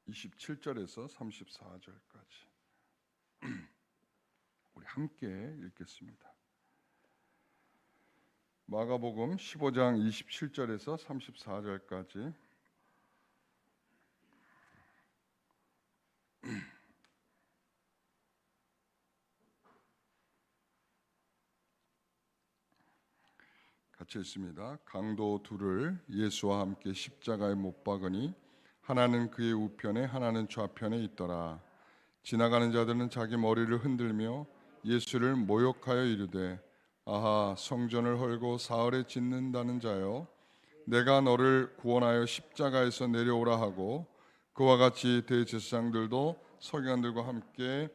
27절에서 34절까지 우리 함께 읽겠습니다. 마가복음 15장 27절에서 34절까지 같이 읽습니다. 강도 둘을 예수와 함께 십자가에 못 박으니 하나는 그의 우편에 하나는 좌편에 있더라. 지나가는 자들은 자기 머리를 흔들며 예수를 모욕하여 이르되 아하, 성전을 헐고 사흘에 짓는다는 자여, 내가 너를 구원하여 십자가에서 내려오라 하고, 그와 같이 대제사장들도 서기관들과 함께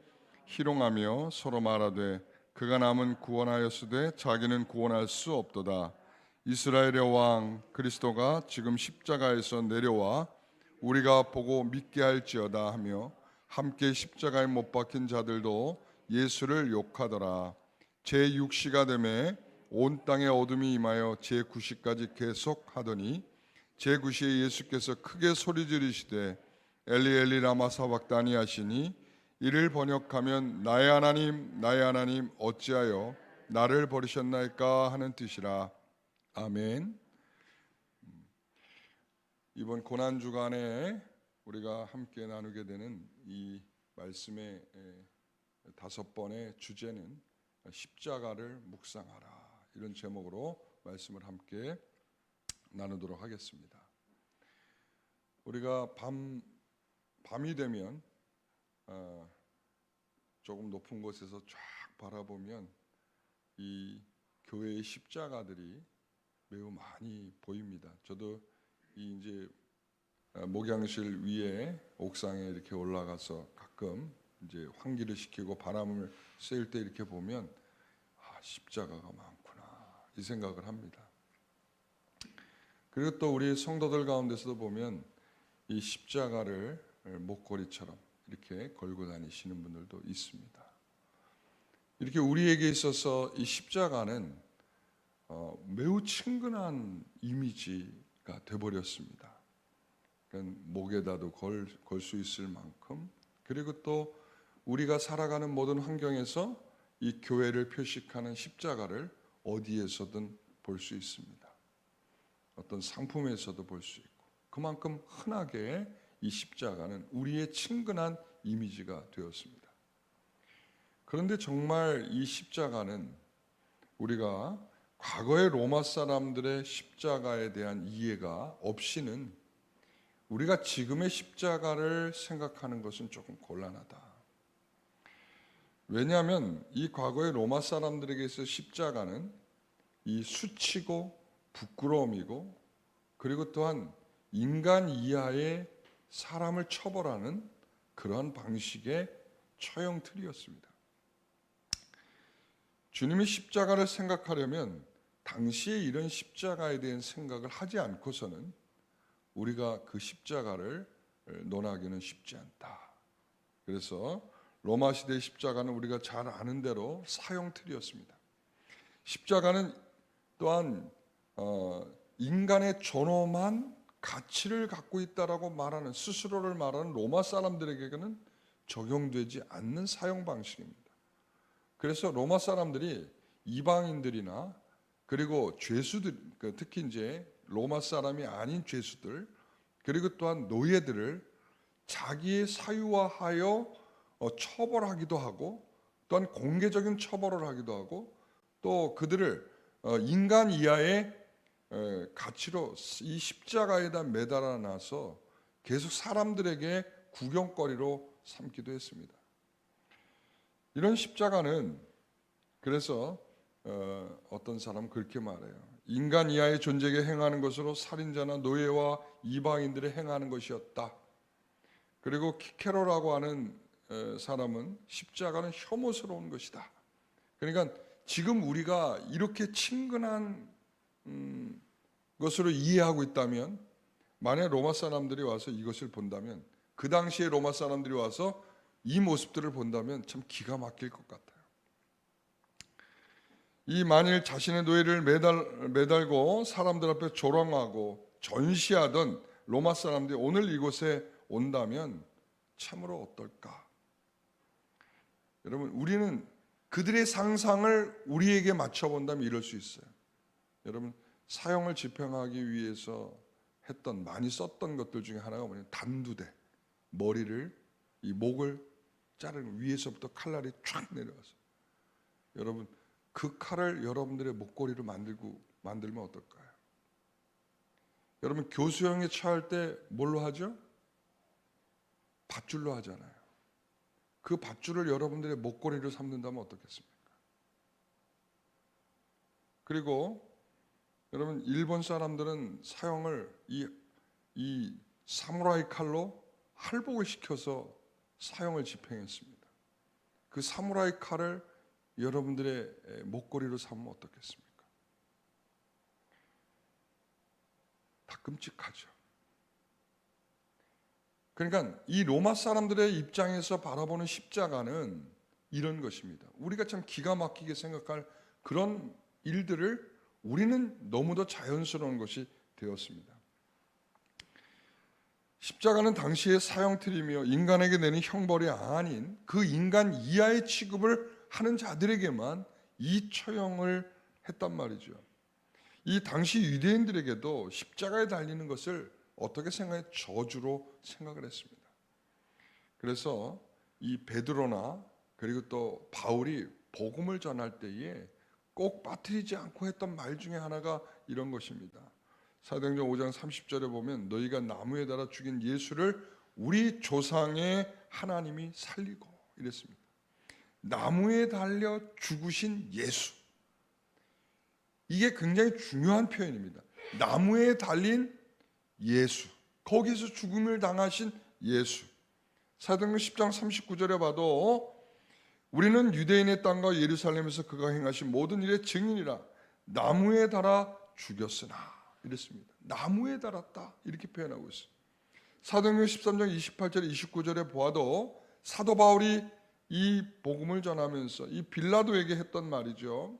희롱하며 서로 말하되 그가 남은 구원하였으되 자기는 구원할 수 없도다. 이스라엘의 왕 그리스도가 지금 십자가에서 내려와 우리가 보고 믿게 할지어다 하며 함께 십자가에 못 박힌 자들도 예수를 욕하더라. 제6시가 되매 온 땅에 어둠이 임하여 제9시까지 계속하더니 제9시에 예수께서 크게 소리 지르시되 엘리 엘리 라마 사박다니 하시니 이를 번역하면 나의 하나님 어찌하여 나를 버리셨나이까 하는 뜻이라. 아멘. 이번 고난주간에 우리가 함께 나누게 되는 이 말씀의 5번의 주제는 십자가를 묵상하라, 이런 제목으로 말씀을 함께 나누도록 하겠습니다. 우리가 밤이 되면 조금 높은 곳에서 쫙 바라보면 이 교회의 십자가들이 매우 많이 보입니다. 저도 이 이제 목양실 위에 옥상에 이렇게 올라가서 가끔 이제 환기를 시키고 바람을 쐴 때 이렇게 보면 십자가가 많구나, 이 생각을 합니다. 그리고 또 우리 성도들 가운데서도 보면 이 십자가를 목걸이처럼 이렇게 걸고 다니시는 분들도 있습니다. 이렇게 우리에게 있어서 이 십자가는 매우 친근한 이미지가 되어버렸습니다. 그러니까 목에다도 걸 수 있을 만큼, 그리고 또 우리가 살아가는 모든 환경에서 이 교회를 표식하는 십자가를 어디에서든 볼 수 있습니다. 어떤 상품에서도 볼 수 있고, 그만큼 흔하게 이 십자가는 우리의 친근한 이미지가 되었습니다. 그런데 정말 이 십자가는 우리가 과거의 로마 사람들의 십자가에 대한 이해가 없이는 우리가 지금의 십자가를 생각하는 것은 조금 곤란하다. 왜냐하면 이 과거의 로마 사람들에게 있어 십자가는 이 수치고 부끄러움이고, 그리고 또한 인간 이하의 사람을 처벌하는 그러한 방식의 처형 틀이었습니다. 주님의 십자가를 생각하려면 당시에 이런 십자가에 대한 생각을 하지 않고서는 우리가 그 십자가를 논하기는 쉽지 않다. 그래서 로마 시대의 십자가는 우리가 잘 아는 대로 사형 틀이었습니다. 십자가는 또한 인간의 존엄한 가치를 갖고 있다라고 말하는, 스스로를 말하는 로마 사람들에게는 적용되지 않는 사형 방식입니다. 그래서 로마 사람들이 이방인들이나 그리고 죄수들, 특히 이제 로마 사람이 아닌 죄수들, 그리고 또한 노예들을 자기의 사유화하여 처벌하기도 하고, 또한 공개적인 처벌을 하기도 하고, 또 그들을 인간 이하의 가치로 이 십자가에다 매달아 놔서 계속 사람들에게 구경거리로 삼기도 했습니다. 이런 십자가는 그래서 어떤 사람은 그렇게 말해요. 인간 이하의 존재에게 행하는 것으로 살인자나 노예와 이방인들이 행하는 것이었다. 그리고 키케로라고 하는 사람은 십자가는 혐오스러운 것이다. 그러니까 지금 우리가 이렇게 친근한 것으로 이해하고 있다면, 만약 로마 사람들이 와서 이것을 본다면, 그 당시에 로마 사람들이 와서 이 모습들을 본다면 참 기가 막힐 것 같아요. 이 만일 자신의 노예를 매달고 사람들 앞에 조롱하고 전시하던 로마 사람들이 오늘 이곳에 온다면 참으로 어떨까? 여러분, 우리는 그들의 상상을 우리에게 맞춰본다면 이럴 수 있어요. 여러분, 사형을 집행하기 위해서 많이 썼던 것들 중에 하나가 뭐냐면 단두대, 머리를, 이 목을 자르는, 위에서부터 칼날이 쫙 내려와서, 여러분 그 칼을 여러분들의 목걸이로 만들면 어떨까요? 여러분, 교수형에 처할 때 뭘로 하죠? 밧줄로 하잖아요. 그 밧줄을 여러분들의 목걸이로 삼는다면 어떻겠습니까? 그리고 여러분, 일본 사람들은 사형을 이 사무라이 칼로 할복을 시켜서 사형을 집행했습니다. 그 사무라이 칼을 여러분들의 목걸이로 삼으면 어떻겠습니까? 다 끔찍하죠. 그러니까 이 로마 사람들의 입장에서 바라보는 십자가는 이런 것입니다. 우리가 참 기가 막히게 생각할 그런 일들을 우리는 너무도 자연스러운 것이 되었습니다. 십자가는 당시의 사형틀이며 인간에게 내는 형벌이 아닌 그 인간 이하의 취급을 하는 자들에게만 이 처형을 했단 말이죠. 이 당시 유대인들에게도 십자가에 달리는 것을 어떻게 생각해? 저주로 생각을 했습니다. 그래서 이 베드로나 그리고 또 바울이 복음을 전할 때에 꼭 빠뜨리지 않고 했던 말 중에 하나가 이런 것입니다. 사도행전 5장 30절에 보면 너희가 나무에 달아 죽인 예수를 우리 조상의 하나님이 살리고 이랬습니다. 나무에 달려 죽으신 예수, 이게 굉장히 중요한 표현입니다. 나무에 달린 예수, 거기서 죽음을 당하신 예수. 사도행전 10장 39절에 봐도 우리는 유대인의 땅과 예루살렘에서 그가 행하신 모든 일의 증인이라 나무에 달아 죽였으나 이랬습니다. 나무에 달았다 이렇게 표현하고 있어요. 사도행전 13장 28절 29절에 보아도 사도 바울이 이 복음을 전하면서 이 빌라도에게 했던 말이죠.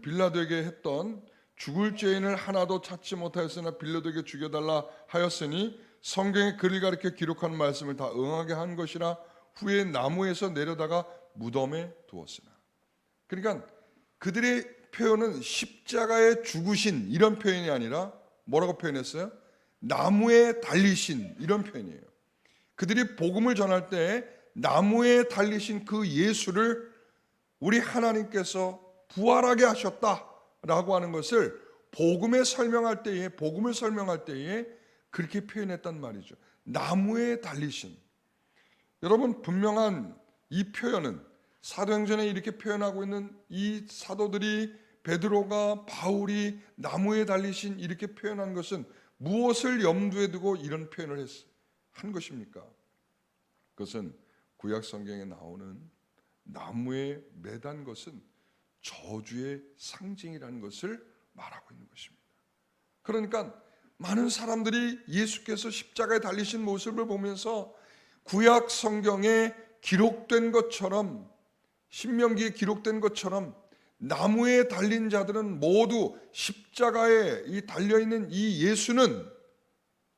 빌라도에게 했던 죽을 죄인을 하나도 찾지 못하였으나 빌라도에게 죽여달라 하였으니 성경에 그를 가리켜 기록한 말씀을 다 응하게 한 것이라 후에 나무에서 내려다가 무덤에 두었으나. 그러니까 그들의 표현은 십자가에 죽으신 이런 표현이 아니라 뭐라고 표현했어요? 나무에 달리신 이런 표현이에요. 그들이 복음을 전할 때 나무에 달리신 그 예수를 우리 하나님께서 부활하게 하셨다라고 하는 것을 복음을 설명할 때에 그렇게 표현했단 말이죠. 나무에 달리신. 여러분, 분명한 이 표현은 사도행전에 이렇게 표현하고 있는 이 사도들이 베드로가 바울이 나무에 달리신 이렇게 표현한 것은 무엇을 염두에 두고 이런 표현을 한 것입니까? 그것은 구약 성경에 나오는 나무에 매단 것은 저주의 상징이라는 것을 말하고 있는 것입니다. 그러니까 많은 사람들이 예수께서 십자가에 달리신 모습을 보면서 구약 성경에 기록된 것처럼, 신명기에 기록된 것처럼 나무에 달린 자들은 모두 십자가에 이 달려있는 이 예수는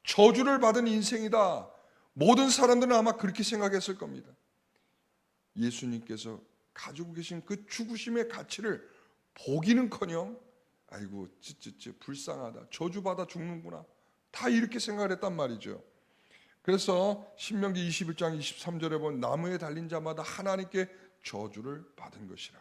저주를 받은 인생이다. 모든 사람들은 아마 그렇게 생각했을 겁니다. 예수님께서 가지고 계신 그 죽으심의 가치를 보기는커녕 아이고 찌찌찌 불쌍하다, 저주받아 죽는구나, 다 이렇게 생각을 했단 말이죠. 그래서 신명기 21장 23절에 보면 나무에 달린 자마다 하나님께 저주를 받은 것이라.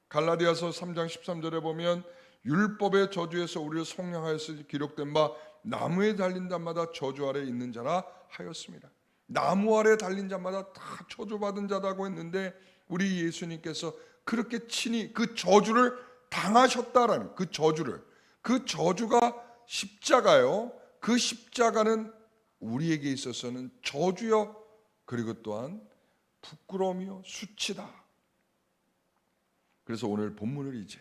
갈라디아서 3장 13절에 보면 율법의 저주에서 우리를 속량하여서 기록된 바 나무에 달린 자마다 저주 아래 있는 자라 하였습니다. 나무 아래 달린 자마다 다 저주받은 자라고 했는데 우리 예수님께서 그렇게 친히 그 저주를 당하셨다라는 그 저주가 십자가요. 그 십자가는 우리에게 있어서는 저주요, 그리고 또한 부끄러움이요, 수치다. 그래서 오늘 본문을 이제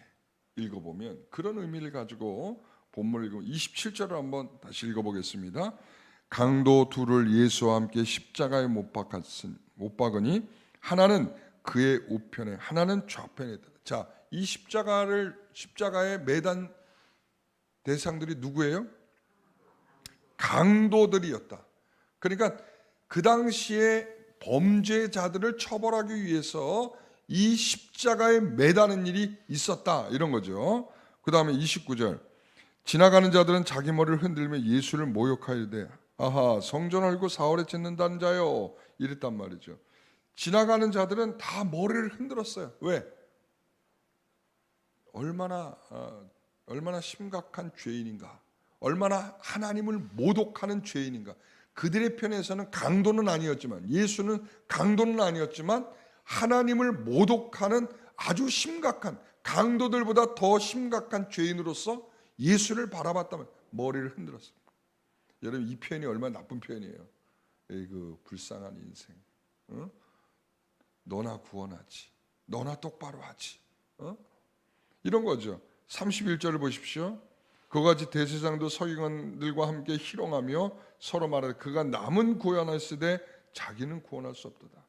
읽어보면 그런 의미를 가지고 본문을 읽으면 27절을 한번 다시 읽어보겠습니다. 강도 둘을 예수와 함께 십자가에 못 박으니 하나는 그의 우편에 하나는 좌편에 있다. 자, 이 십자가에 매단 대상들이 누구예요? 강도들이었다. 그러니까 그 당시에 범죄자들을 처벌하기 위해서 이 십자가에 매다는 일이 있었다, 이런 거죠. 그 다음에 29절, 지나가는 자들은 자기 머리를 흔들며 예수를 모욕하여대 아하 성전 헐고 사흘에 찢는다는 자요, 이랬단 말이죠. 지나가는 자들은 다 머리를 흔들었어요. 왜? 얼마나 심각한 죄인인가, 얼마나 하나님을 모독하는 죄인인가. 그들의 편에서는 강도는 아니었지만, 예수는 강도는 아니었지만 하나님을 모독하는 아주 심각한, 강도들보다 더 심각한 죄인으로서 예수를 바라봤다면 머리를 흔들었어요. 여러분, 이 표현이 얼마나 나쁜 표현이에요. 그 불쌍한 인생, 너나 구원하지, 너나 똑바로 하지, 이런 거죠. 31절을 보십시오. 그같이 대제사장도 서기관들과 함께 희롱하며 서로 말하되 그가 남은 구원하시되 자기는 구원할 수 없도다.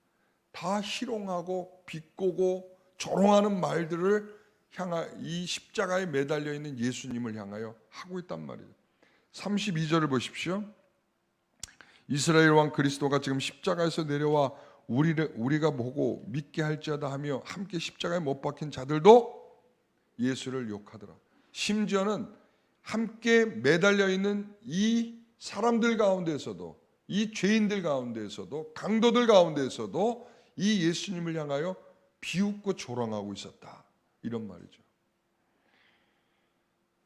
다 희롱하고 비꼬고 조롱하는 말들을 이 십자가에 매달려 있는 예수님을 향하여 하고 있단 말이에요. 32절을 보십시오. 이스라엘 왕 그리스도가 지금 십자가에서 내려와 우리가 보고 믿게 할지어다 하며 함께 십자가에 못 박힌 자들도 예수를 욕하더라. 심지어는 함께 매달려 있는 이 사람들 가운데서도, 이 죄인들 가운데서도, 강도들 가운데서도 이 예수님을 향하여 비웃고 조롱하고 있었다, 이런 말이죠.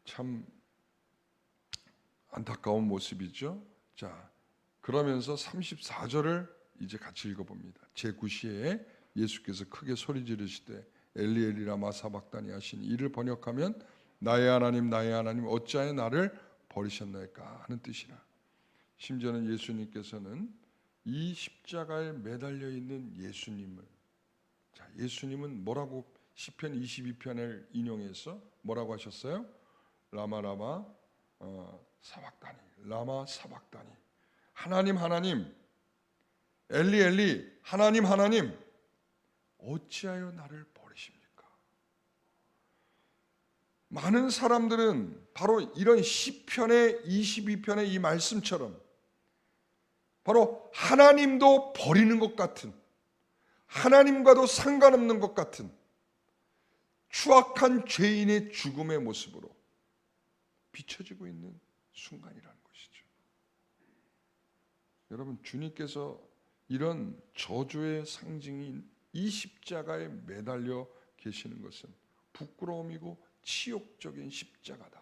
참 안타까운 모습이죠. 자, 그러면서 34절을 이제 같이 읽어봅니다. 제9시에 예수께서 크게 소리 지르시되 엘리 엘리 라마 사박다니 하신 이를 번역하면 나의 하나님 나의 하나님 어찌하여 나를 버리셨나이까 하는 뜻이라. 심지어는 예수님께서는 이 십자가에 매달려 있는 예수님을, 자, 예수님은 뭐라고 시편 22편을 인용해서 뭐라고 하셨어요? 라마 라마 사박다니, 라마 사박다니. 하나님 하나님, 엘리 엘리, 하나님 하나님 어찌하여 나를 버리십니까? 많은 사람들은 바로 이런 시편의 22편의 이 말씀처럼 바로 하나님도 버리는 것 같은, 하나님과도 상관없는 것 같은 추악한 죄인의 죽음의 모습으로 비춰지고 있는 순간이라는 것이죠. 여러분, 주님께서 이런 저주의 상징인 이 십자가에 매달려 계시는 것은 부끄러움이고 치욕적인 십자가다.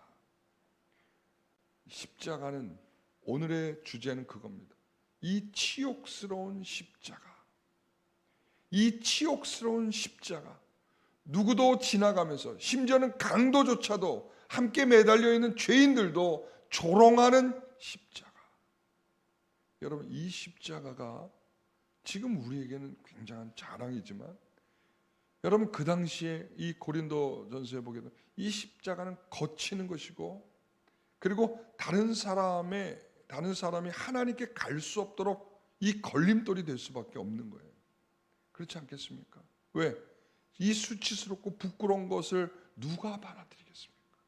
십자가는, 오늘의 주제는 그겁니다. 이 치욕스러운 십자가, 이 치욕스러운 십자가, 누구도 지나가면서, 심지어는 강도조차도, 함께 매달려 있는 죄인들도 조롱하는 십자가. 여러분, 이 십자가가 지금 우리에게는 굉장한 자랑이지만, 여러분, 그 당시에 이 고린도전서에 보게 되면 이 십자가는 거치는 것이고, 그리고 다른 사람이 하나님께 갈 수 없도록 이 걸림돌이 될 수밖에 없는 거예요. 그렇지 않겠습니까? 왜? 이 수치스럽고 부끄러운 것을 누가 받아들이겠습니까?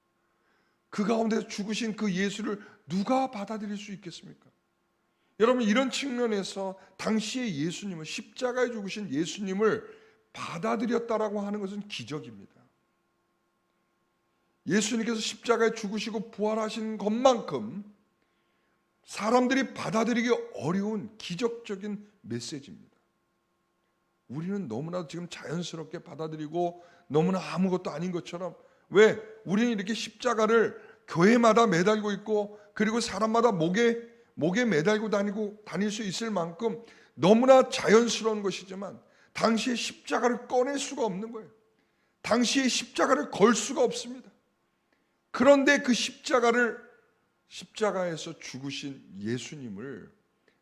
그 가운데 죽으신 그 예수를 누가 받아들일 수 있겠습니까? 여러분, 이런 측면에서 당시의 예수님을, 십자가에 죽으신 예수님을 받아들였다라고 하는 것은 기적입니다. 예수님께서 십자가에 죽으시고 부활하신 것만큼 사람들이 받아들이기 어려운 기적적인 메시지입니다. 우리는 너무나 지금 자연스럽게 받아들이고 너무나 아무것도 아닌 것처럼, 왜? 우리는 이렇게 십자가를 교회마다 매달고 있고, 그리고 사람마다 목에 매달고 다닐 수 있을 만큼 너무나 자연스러운 것이지만, 당시에 십자가를 꺼낼 수가 없는 거예요. 당시에 십자가를 걸 수가 없습니다. 그런데 그 십자가에서 죽으신 예수님을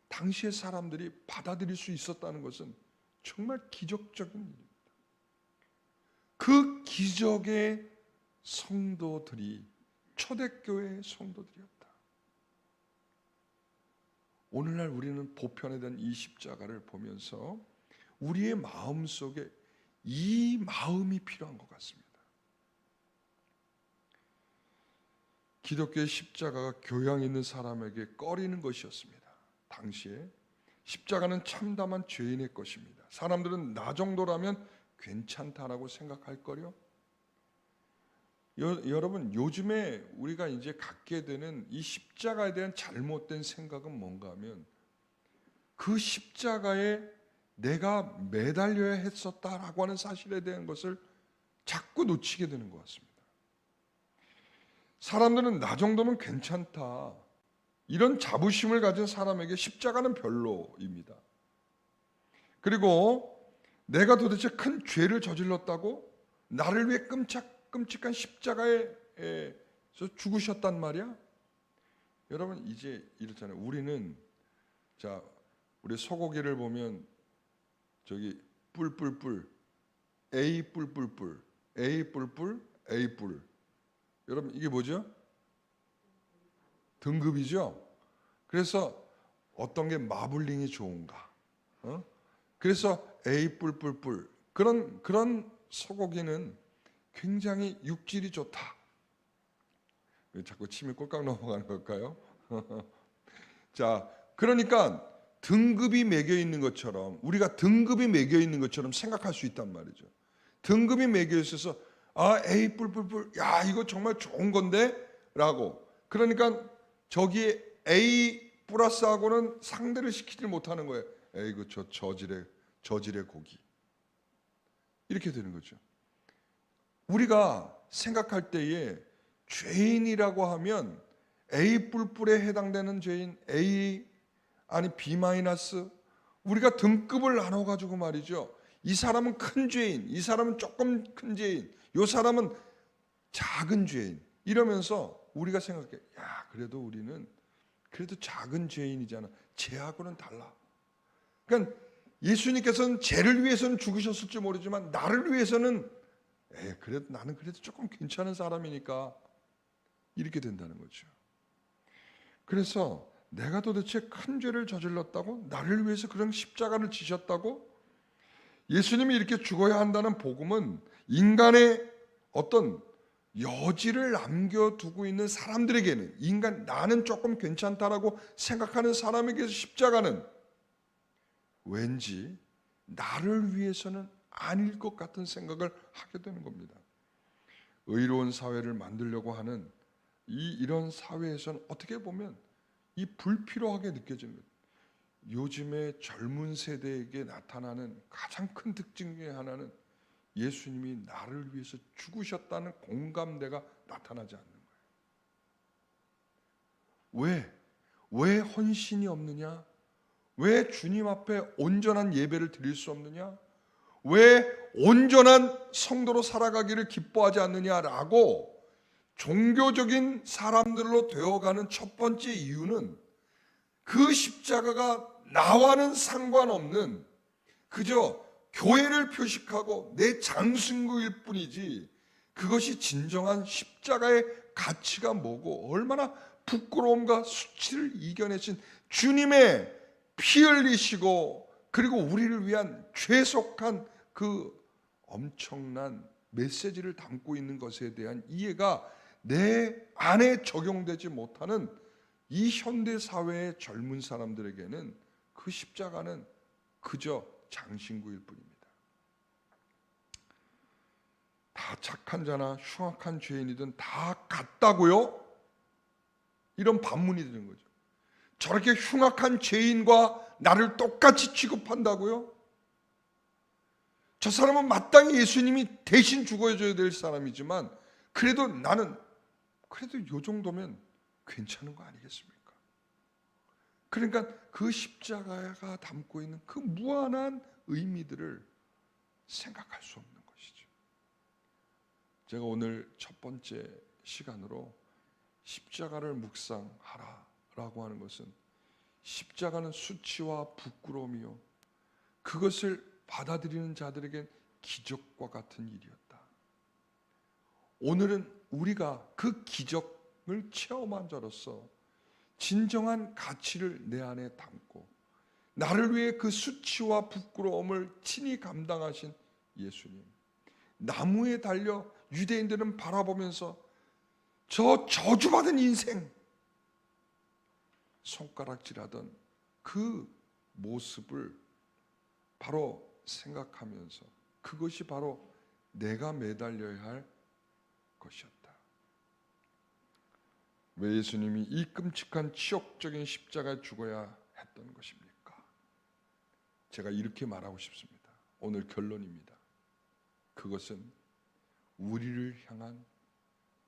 당시의 사람들이 받아들일 수 있었다는 것은 정말 기적적인 일입니다. 그 기적의 성도들이 초대교회의 성도들이었다. 오늘날 우리는 보편화된 이 십자가를 보면서 우리의 마음속에 이 마음이 필요한 것 같습니다. 기독교의 십자가가 교양 있는 사람에게 꺼리는 것이었습니다. 당시에 십자가는 참담한 죄인의 것입니다. 사람들은 나 정도라면 괜찮다라고 생각할 거요. 여러분, 요즘에 우리가 이제 갖게 되는 이 십자가에 대한 잘못된 생각은 뭔가 하면 그 십자가에 내가 매달려야 했었다라고 하는 사실에 대한 것을 자꾸 놓치게 되는 것 같습니다. 사람들은 나 정도면 괜찮다, 이런 자부심을 가진 사람에게 십자가는 별로입니다. 그리고 내가 도대체 큰 죄를 저질렀다고 나를 위해 끔찍한 십자가에서 죽으셨단 말이야? 여러분, 이제 이렇잖아요. 우리는, 자, 우리 소고기를 보면 저기 뿔뿔뿔, A 뿔뿔뿔, A 뿔뿔, A 뿔. 여러분, 이게 뭐죠? 등급이죠. 그래서 어떤 게 마블링이 좋은가? 그래서 A 뿔뿔뿔, 그런 소고기는 굉장히 육질이 좋다. 자꾸 침이 꼴깍 넘어가는 걸까요? 자, 그러니까 등급이 매겨 있는 것처럼, 우리가 등급이 매겨 있는 것처럼 생각할 수 있단 말이죠. 등급이 매겨 있어서 A 뿔뿔뿔, 야, 이거 정말 좋은 건데? 라고. 그러니까 저기에 A 플러스하고는 상대를 시키지 못하는 거예요. 이거 저질의 고기. 이렇게 되는 거죠. 우리가 생각할 때에 죄인이라고 하면 A 뿔뿔에 해당되는 죄인, A 아니 B 마이너스, 우리가 등급을 나눠 가지고 말이죠. 이 사람은 큰 죄인, 이 사람은 조금 큰 죄인, 이 사람은 작은 죄인, 이러면서 우리가 생각해, 야, 그래도 우리는 그래도 작은 죄인이잖아. 죄하고는 달라. 그러니까 예수님께서는 죄를 위해서는 죽으셨을지 모르지만 나를 위해서는 그래도 나는 그래도 조금 괜찮은 사람이니까, 이렇게 된다는 거죠. 그래서 내가 도대체 큰 죄를 저질렀다고? 나를 위해서 그런 십자가를 지셨다고? 예수님이 이렇게 죽어야 한다는 복음은 인간의 어떤 여지를 남겨두고 있는 사람들에게는, 나는 조금 괜찮다라고 생각하는 사람에게서 십자가는 왠지 나를 위해서는 아닐 것 같은 생각을 하게 되는 겁니다. 의로운 사회를 만들려고 하는 이런 사회에서는 어떻게 보면 이 불필요하게 느껴지는 거예요. 요즘의 젊은 세대에게 나타나는 가장 큰 특징 중에 하나는 예수님이 나를 위해서 죽으셨다는 공감대가 나타나지 않는 거예요. 왜 헌신이 없느냐? 왜 주님 앞에 온전한 예배를 드릴 수 없느냐? 왜 온전한 성도로 살아가기를 기뻐하지 않느냐라고 종교적인 사람들로 되어가는 첫 번째 이유는 그 십자가가 나와는 상관없는 그저 교회를 표식하고 내 장신구일 뿐이지, 그것이 진정한 십자가의 가치가 뭐고 얼마나 부끄러움과 수치를 이겨내신 주님의 피 흘리시고 그리고 우리를 위한 죄속한 그 엄청난 메시지를 담고 있는 것에 대한 이해가 내 안에 적용되지 못하는 이 현대 사회의 젊은 사람들에게는 그 십자가는 그저 장신구일 뿐입니다. 다 착한 자나 흉악한 죄인이든 다 같다고요? 이런 반문이 되는 거죠. 저렇게 흉악한 죄인과 나를 똑같이 취급한다고요? 저 사람은 마땅히 예수님이 대신 죽어줘야 될 사람이지만 그래도 나는 그래도 이 정도면 괜찮은 거 아니겠습니까? 그러니까 그 십자가가 담고 있는 그 무한한 의미들을 생각할 수 없는 것이죠. 제가 오늘 첫 번째 시간으로 십자가를 묵상하라라고 하는 것은 십자가는 수치와 부끄러움이요, 그것을 받아들이는 자들에겐 기적과 같은 일이었다. 오늘은 우리가 그 기적을 체험한 자로서 진정한 가치를 내 안에 담고 나를 위해 그 수치와 부끄러움을 친히 감당하신 예수님, 나무에 달려 유대인들은 바라보면서 저 저주받은 인생, 손가락질하던 그 모습을 바로 생각하면서 그것이 바로 내가 매달려야 할 것이었다. 왜 예수님이 이 끔찍한 치욕적인 십자가에 죽어야 했던 것입니까? 제가 이렇게 말하고 싶습니다. 오늘 결론입니다. 그것은 우리를 향한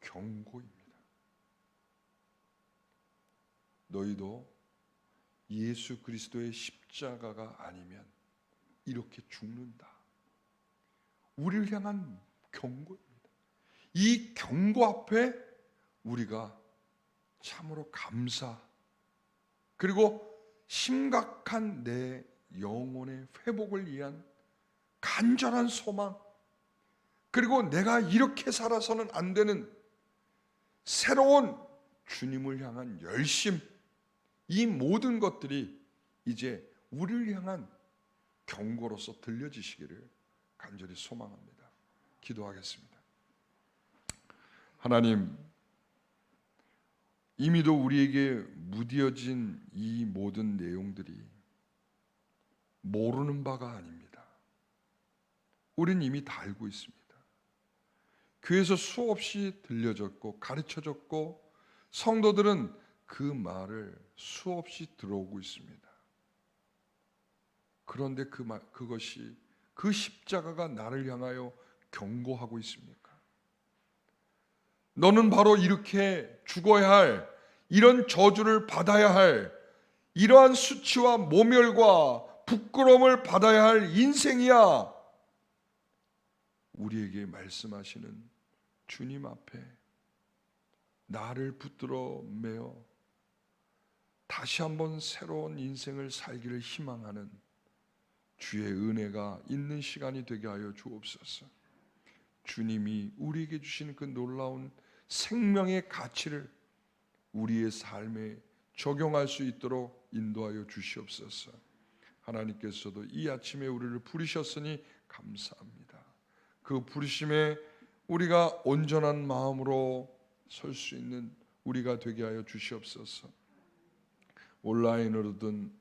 경고입니다. 너희도 예수 그리스도의 십자가가 아니면 이렇게 죽는다. 우리를 향한 경고입니다. 이 경고 앞에 우리가 참으로 감사, 그리고 심각한 내 영혼의 회복을 위한 간절한 소망, 그리고 내가 이렇게 살아서는 안 되는 새로운 주님을 향한 열심, 이 모든 것들이 이제 우리를 향한 경고로서 들려지시기를 간절히 소망합니다. 기도하겠습니다. 하나님, 이미도 우리에게 무뎌진 이 모든 내용들이 모르는 바가 아닙니다. 우린 이미 다 알고 있습니다. 교회에서 수없이 들려졌고 가르쳐졌고 성도들은 그 말을 수없이 들어오고 있습니다. 그런데 그것이 그 십자가가 나를 향하여 경고하고 있습니까? 너는 바로 이렇게 죽어야 할, 이런 저주를 받아야 할, 이러한 수치와 모멸과 부끄러움을 받아야 할 인생이야. 우리에게 말씀하시는 주님 앞에 나를 붙들어 매어 다시 한번 새로운 인생을 살기를 희망하는 주의 은혜가 있는 시간이 되게 하여 주옵소서. 주님이 우리에게 주신 그 놀라운 생명의 가치를 우리의 삶에 적용할 수 있도록 인도하여 주시옵소서. 하나님께서도 이 아침에 우리를 부르셨으니 감사합니다. 그 부르심에 우리가 온전한 마음으로 설 수 있는 우리가 되게 하여 주시옵소서. 온라인으로든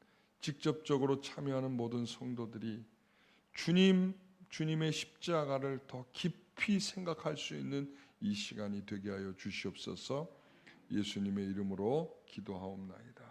직접적으로 참여하는 모든 성도들이 주님의 십자가를 더 깊이 생각할 수 있는 이 시간이 되게 하여 주시옵소서. 예수님의 이름으로 기도하옵나이다.